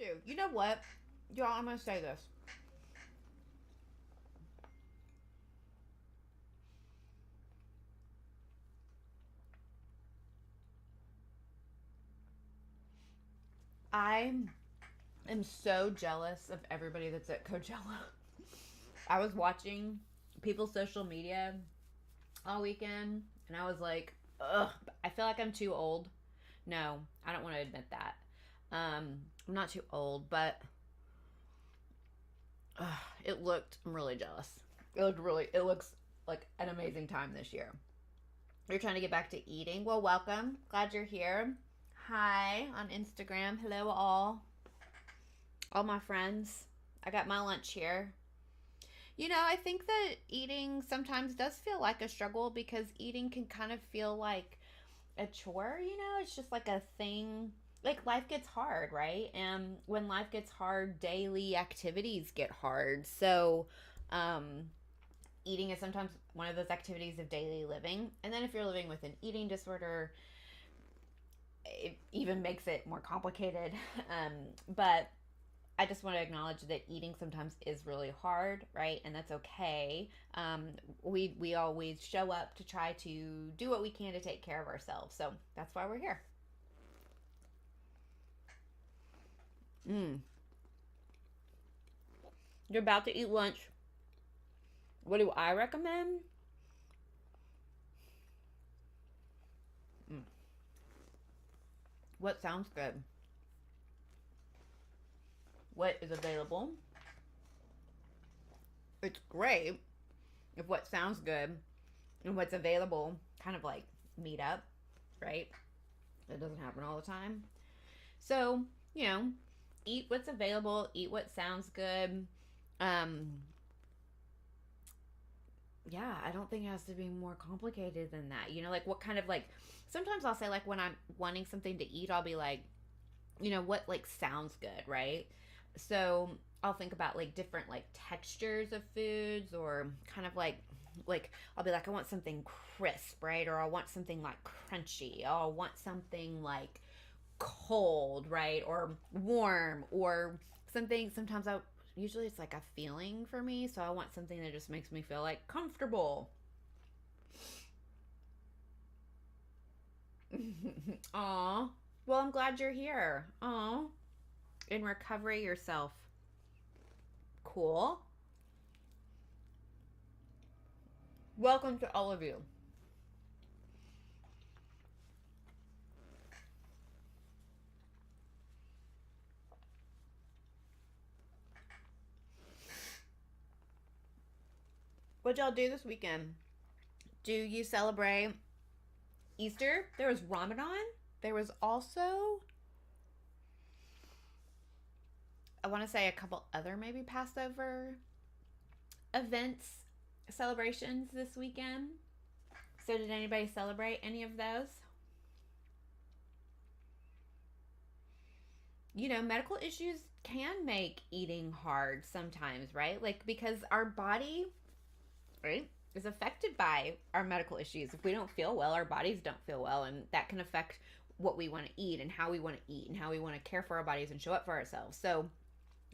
to. You know what? Y'all, I'm going to say this. I am so jealous of everybody that's at Coachella. I was watching people's social media all weekend, and I was like, ugh, I feel like I'm too old. No, I don't want to admit that. I'm not too old, but I'm really jealous. It looks like an amazing time this year. You're trying to get back to eating. Well, welcome. Glad you're here. Hi on Instagram. Hello, all my friends. I got my lunch here. I think that eating sometimes does feel like a struggle because eating can kind of feel like a chore, It's just like a thing. Like life gets hard, right? And when life gets hard, daily activities get hard. So, um, eating is sometimes one of those activities of daily living. And then if you're living with an eating disorder, it even makes it more complicated. But I just want to acknowledge that eating sometimes is really hard, right? And that's okay. We always show up to try to do what we can to take care of ourselves. So that's why we're here. Mm. You're about to eat lunch. What do I recommend? Mm. What sounds good? What is available? It's great if what sounds good and what's available kind of like meet up, right? It doesn't happen all the time. So, you know, eat what's available, eat what sounds good. Um, yeah, I don't think it has to be more complicated than that. Like what kind of like sometimes I'll say like when I'm wanting something to eat, I'll be like, what like sounds good, right? So I'll think about like different like textures of foods or kind of like I'll be like I want something crisp, right? Or I want something like crunchy. Oh, I want something like cold, right? Or warm or something. Sometimes I usually it's like a feeling for me, so I want something that just makes me feel like comfortable. Aw. Well, I'm glad you're here. Aw. In recovery yourself. Cool. Welcome to all of you. What y'all do this weekend? Do you celebrate Easter? There was Ramadan. There was also, I want to say, a couple other maybe Passover events, celebrations this weekend. So, did anybody celebrate any of those? Medical issues can make eating hard sometimes, right? Like, because our body, right, is affected by our medical issues. If we don't feel well, our bodies don't feel well, and that can affect what we want to eat and how we want to eat and how we want to care for our bodies and show up for ourselves. So,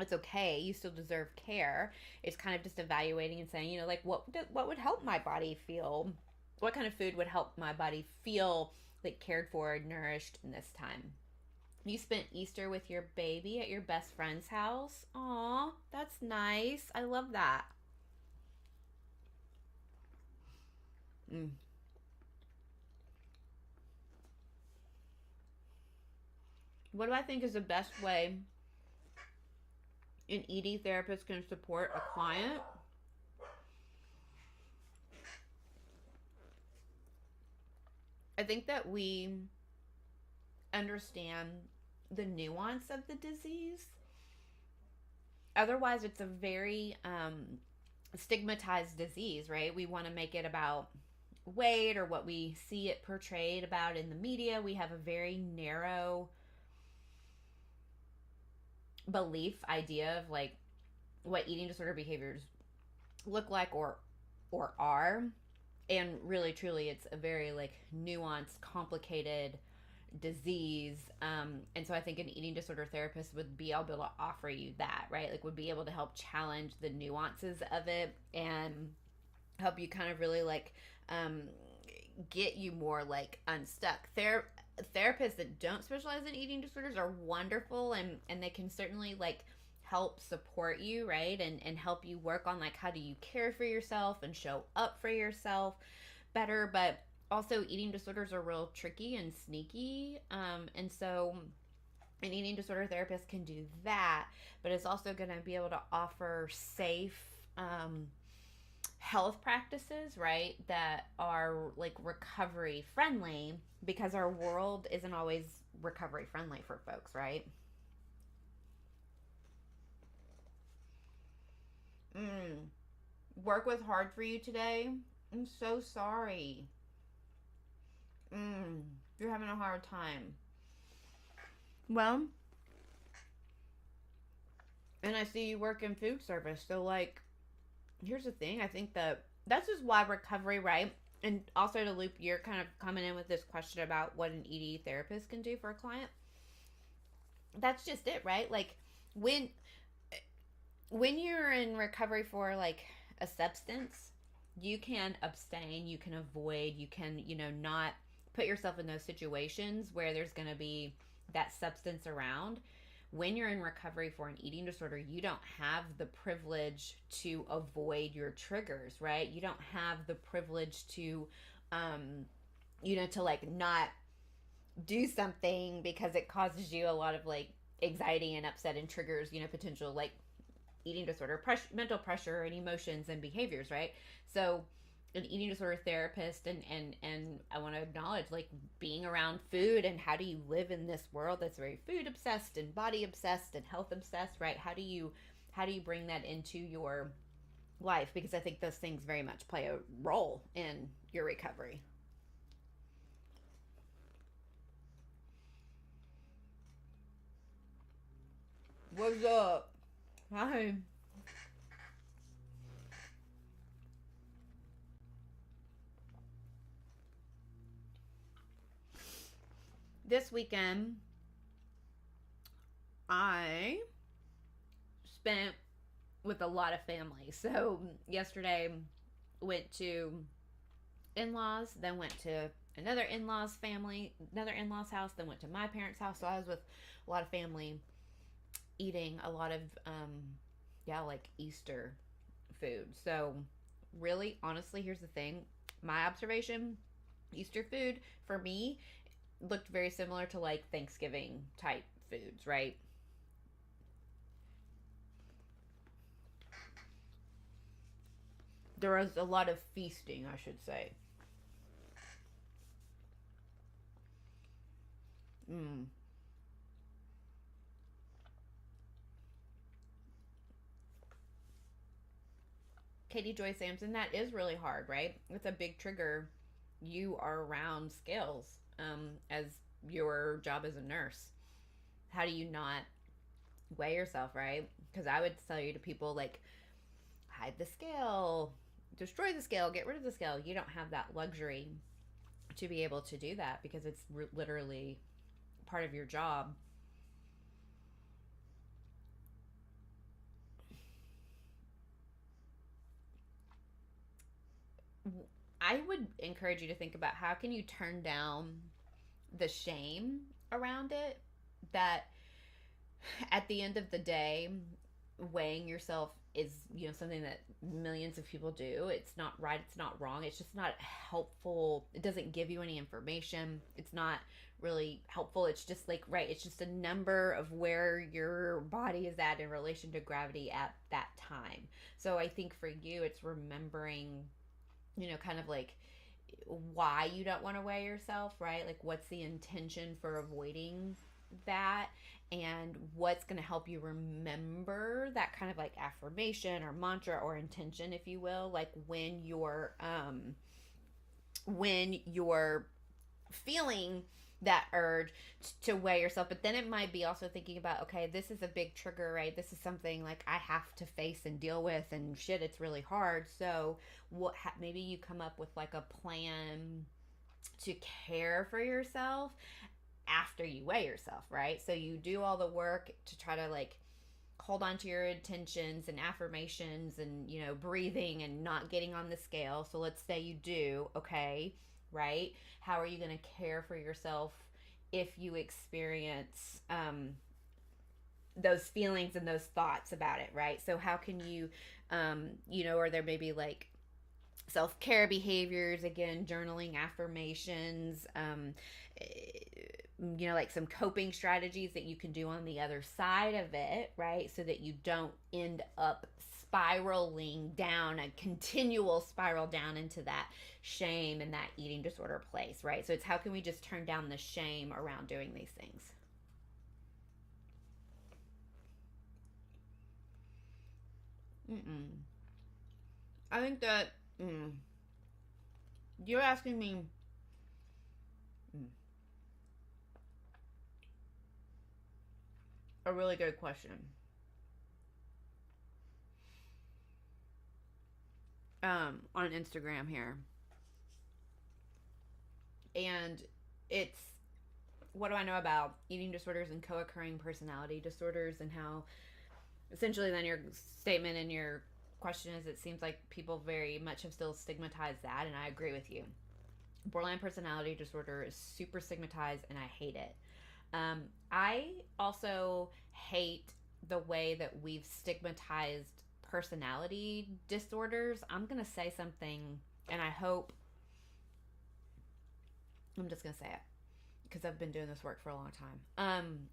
it's okay. You still deserve care. It's kind of just evaluating and saying, like what would help my body feel? What kind of food would help my body feel like cared for, nourished in this time? You spent Easter with your baby at your best friend's house. Aw, that's nice. I love that. Mm. What do I think is the best way an ED therapist can support a client? I think that we understand the nuance of the disease. Otherwise, it's a very stigmatized disease, right? We want to make it about weight or what we see it portrayed about in the media. We have a very narrow belief idea of like what eating disorder behaviors look like or are, and really truly it's a very like nuanced, complicated disease. And so I think an eating disorder therapist would be able to offer you that, right? Like would be able to help challenge the nuances of it and help you kind of really like get you more like unstuck. Therapists that don't specialize in eating disorders are wonderful, and they can certainly like help support you, right? And help you work on like how do you care for yourself and show up for yourself better. But also eating disorders are real tricky and sneaky. And so an eating disorder therapist can do that, but it's also going to be able to offer safe health practices, right, that are like recovery friendly, because our world isn't always recovery friendly for folks, right? Mm. Work was hard for you today. I'm so sorry. Mm. You're having a hard time. Well, and I see you work in food service, so like here's the thing. I think that that's just why recovery, right? And also to loop, you're kind of coming in with this question about what an ED therapist can do for a client. That's just it, right? Like when when you're in recovery for like a substance, you can abstain, you can avoid, you can, not put yourself in those situations where there's going to be that substance around. When you're in recovery for an eating disorder, you don't have the privilege to avoid your triggers, right? You don't have the privilege to, um, to like not do something because it causes you a lot of like anxiety and upset and triggers, potential like eating disorder, mental pressure and emotions and behaviors, right? So an eating disorder therapist and I want to acknowledge like being around food and how do you live in this world that's very food obsessed and body obsessed and health obsessed, right? How do you bring that into your life, because I think those things very much play a role in your recovery. What's up? Hi. This weekend I spent with a lot of family. So yesterday went to in-laws, then went to another in-laws family, another in-laws house, then went to my parents' house. So I was with a lot of family eating a lot of yeah, like Easter food. So really, honestly, here's the thing. My observation, Easter food for me looked very similar to like Thanksgiving type foods, right? There was a lot of feasting, I should say. Mm. Katie Joy Samson, that is really hard, right? It's a big trigger. You are around scales as your job as a nurse. How do you not weigh yourself, right? Because I would tell you to people like hide the scale, destroy the scale, get rid of the scale. You don't have that luxury to be able to do that because it's literally part of your job. I would encourage you to think about how can you turn down the shame around it, that at the end of the day, weighing yourself is, something that millions of people do. It's not right, it's not wrong, it's just not helpful. It doesn't give you any information. It's not really helpful. It's just like, right, it's just a number of where your body is at in relation to gravity at that time. So I think for you it's remembering, kind of like why you don't want to weigh yourself, right? Like what's the intention for avoiding that, and what's going to help you remember that kind of like affirmation or mantra or intention, if you will, like when you're feeling that urge to weigh yourself. But then it might be also thinking about, okay, this is a big trigger, right? This is something like I have to face and deal with, and shit, it's really hard. So maybe you come up with like a plan to care for yourself after you weigh yourself, right? So you do all the work to try to like hold on to your intentions and affirmations and, you know, breathing and not getting on the scale. So let's say you do, okay, right? How are you going to care for yourself if you experience those feelings and those thoughts about it, right? So how can you, you know, or there may be like self-care behaviors, again, journaling, affirmations, you know, like some coping strategies that you can do on the other side of it, right? So that you don't end up spiraling down, a continual spiral down into that shame and that eating disorder place, right? So it's how can we just turn down the shame around doing these things? Mm-mm. I think that you're asking me mm, a really good question. On Instagram here, and it's what do I know about eating disorders and co-occurring personality disorders, and how essentially then your statement and your question is it seems like people very much have still stigmatized that, and I agree with you. Borderline personality disorder is super stigmatized, and I hate it. I also hate the way that we've stigmatized personality disorders. I'm going to say something, and I hope I'm just going to say it because I've been doing this work for a long time.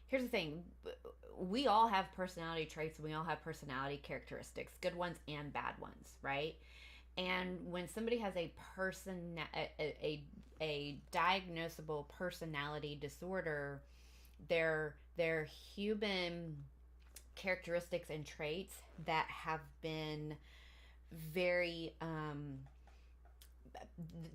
Here's the thing, we all have personality traits, and we all have personality characteristics, good ones and bad ones, right? And when somebody has a diagnosable personality disorder, their human characteristics and traits that have been very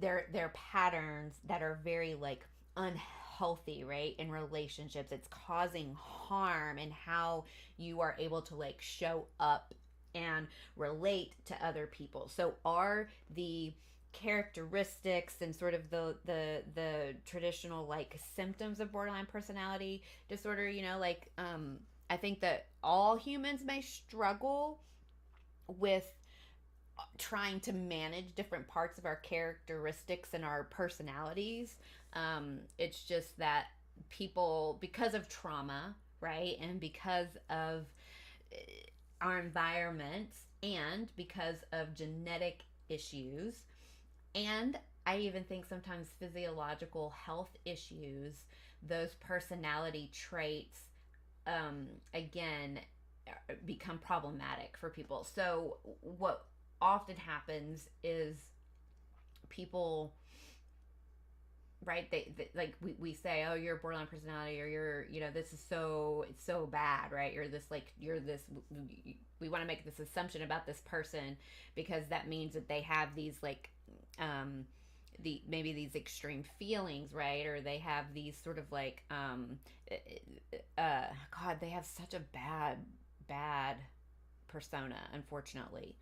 their patterns that are very like unhealthy, right, in relationships. It's causing harm in how you are able to like show up and relate to other people. So are the characteristics and sort of the traditional like symptoms of borderline personality disorder, you know, like I think that all humans may struggle with trying to manage different parts of our characteristics and our personalities. It's just that people, because of trauma, right, and because of our environment, and because of genetic issues, and I even think sometimes physiological health issues, those personality traits, again, become problematic for people. So, what often happens is people, right, they like we say, oh, you're a borderline personality, or you're, you know, this is so, it's so bad, right? You're this, like, you're this, we want to make this assumption about this person because that means that they have these like maybe these extreme feelings, right? Or they have these sort of like God, they have such a bad persona, unfortunately.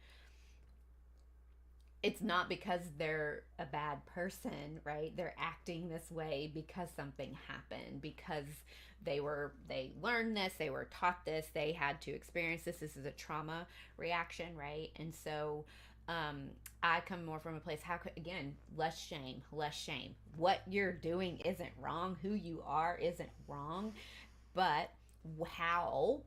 It's not because they're a bad person, right? They're acting this way because something happened, because they learned this, they were taught this, they had to experience this. This is a trauma reaction, right? And so I come more from a place, how could, again, less shame, less shame. What you're doing isn't wrong. Who you are isn't wrong. But how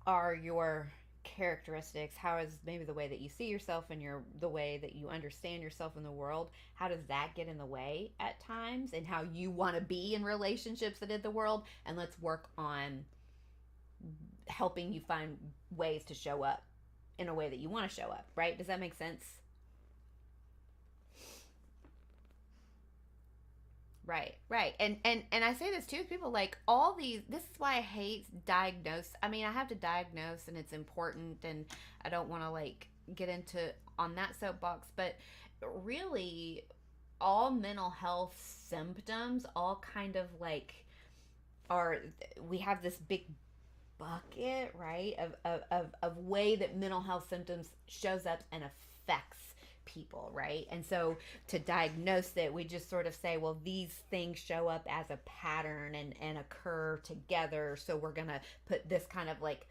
are your characteristics, how is maybe the way that you see yourself and the way that you understand yourself in the world, how does that get in the way at times, and how you want to be in relationships that in the world? And let's work on helping you find ways to show up in a way that you want to show up, right? Does that make sense? Right. And I say this too, people like all these, this is why I hate diagnose. I mean, I have to diagnose and it's important, and I don't want to like get into on that soapbox, but really all mental health symptoms all kind of like are, we have this big bucket, right, of way that mental health symptoms shows up and affects people, right? And so to diagnose it, we just sort of say, well, these things show up as a pattern and occur together. So we're going to put this kind of like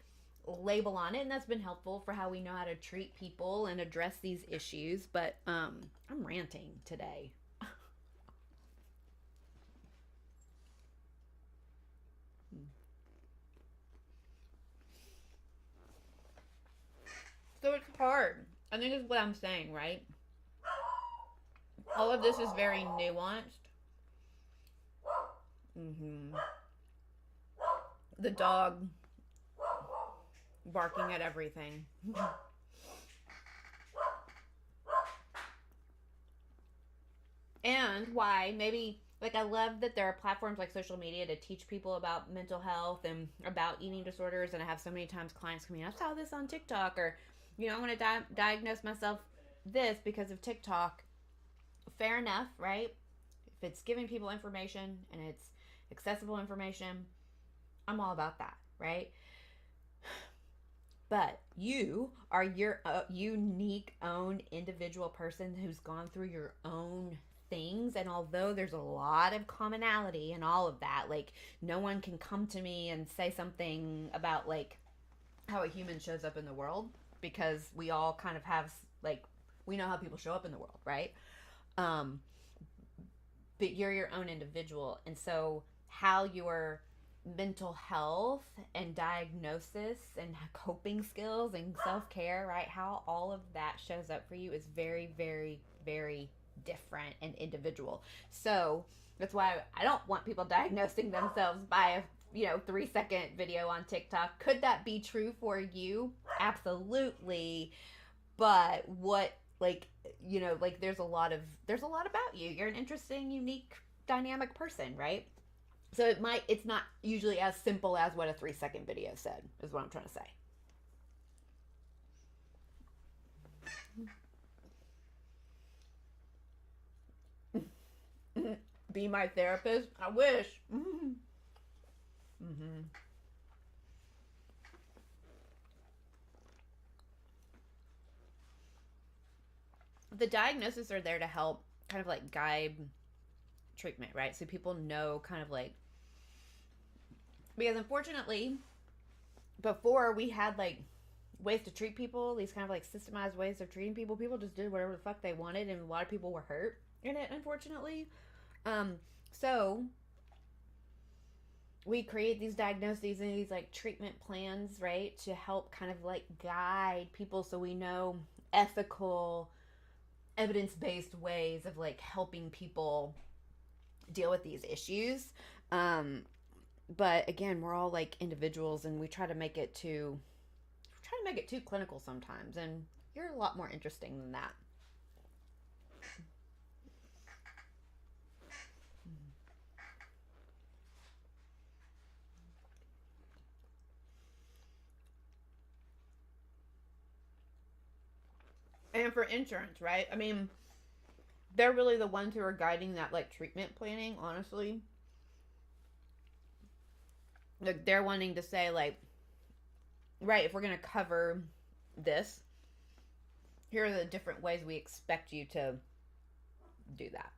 label on it. And that's been helpful for how we know how to treat people and address these issues. But I'm ranting today. So it's hard. I think is what I'm saying, right? All of this is very nuanced. Mm-hmm. The dog barking at everything. And why maybe like I love that there are platforms like social media to teach people about mental health and about eating disorders. And I have so many times clients come in, I saw this on TikTok, or I want to diagnose myself this because of TikTok. Fair enough, right? If it's giving people information and it's accessible information, I'm all about that, right? But you are your unique own individual person who's gone through your own things. And although there's a lot of commonality and all of that, like no one can come to me and say something about like how a human shows up in the world, because we all kind of have like, we know how people show up in the world, right? But you're your own individual. And so how your mental health and diagnosis and coping skills and self-care, right, how all of that shows up for you is very, very, very different and individual. So that's why I don't want people diagnosing themselves by a 3-second video on TikTok. Could that be true for you? Absolutely. But what, like, there's a lot about you. You're an interesting, unique, dynamic person, right? So it's not usually as simple as what a 3-second video said, is what I'm trying to say. Be my therapist? I wish. Mm-hmm. Mm-hmm. The diagnoses are there to help kind of like guide treatment, right? So people know kind of like, because unfortunately before we had like ways to treat people, these kind of like systemized ways of treating people, people just did whatever the fuck they wanted, and a lot of people were hurt in it, unfortunately. So we create these diagnoses and these like treatment plans, right, to help kind of like guide people so we know ethical, evidence-based ways of like helping people deal with these issues. But again, we're all like individuals, and we try to make it too clinical sometimes, and you're a lot more interesting than that. And for insurance, right? I mean, they're really the ones who are guiding that like treatment planning, honestly. Like they're wanting to say like, right, if we're going to cover this, here are the different ways we expect you to do that.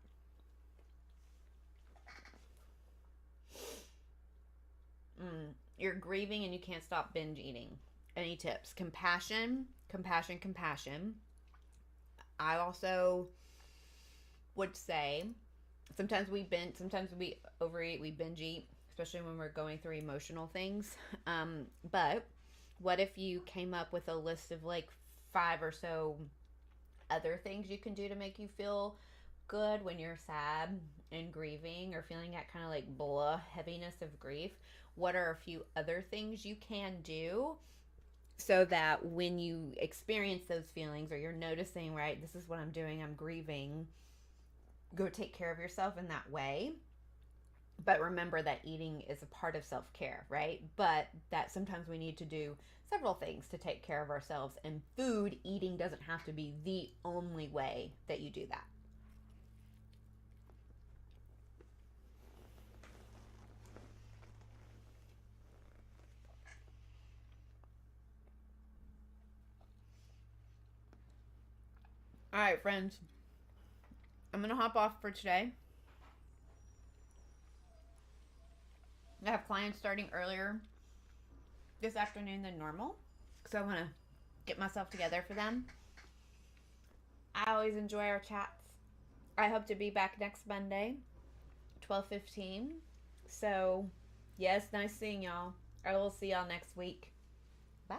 You're grieving and you can't stop binge eating. Any tips? Compassion, compassion, compassion. I also would say sometimes we overeat, we binge eat, especially when we're going through emotional things. But what if you came up with a list of like 5 or so other things you can do to make you feel good when you're sad and grieving, or feeling that kind of like blah heaviness of grief? What are a few other things you can do so that when you experience those feelings, or you're noticing, right, this is what I'm doing, I'm grieving, go take care of yourself in that way? But remember that eating is a part of self-care, right? But that sometimes we need to do several things to take care of ourselves, and eating doesn't have to be the only way that you do that. All right, friends. I'm going to hop off for today. I have clients starting earlier this afternoon than normal because I want to get myself together for them. I always enjoy our chats. I hope to be back next Monday, 12:15. So, yes, nice seeing y'all. I will see y'all next week. Bye.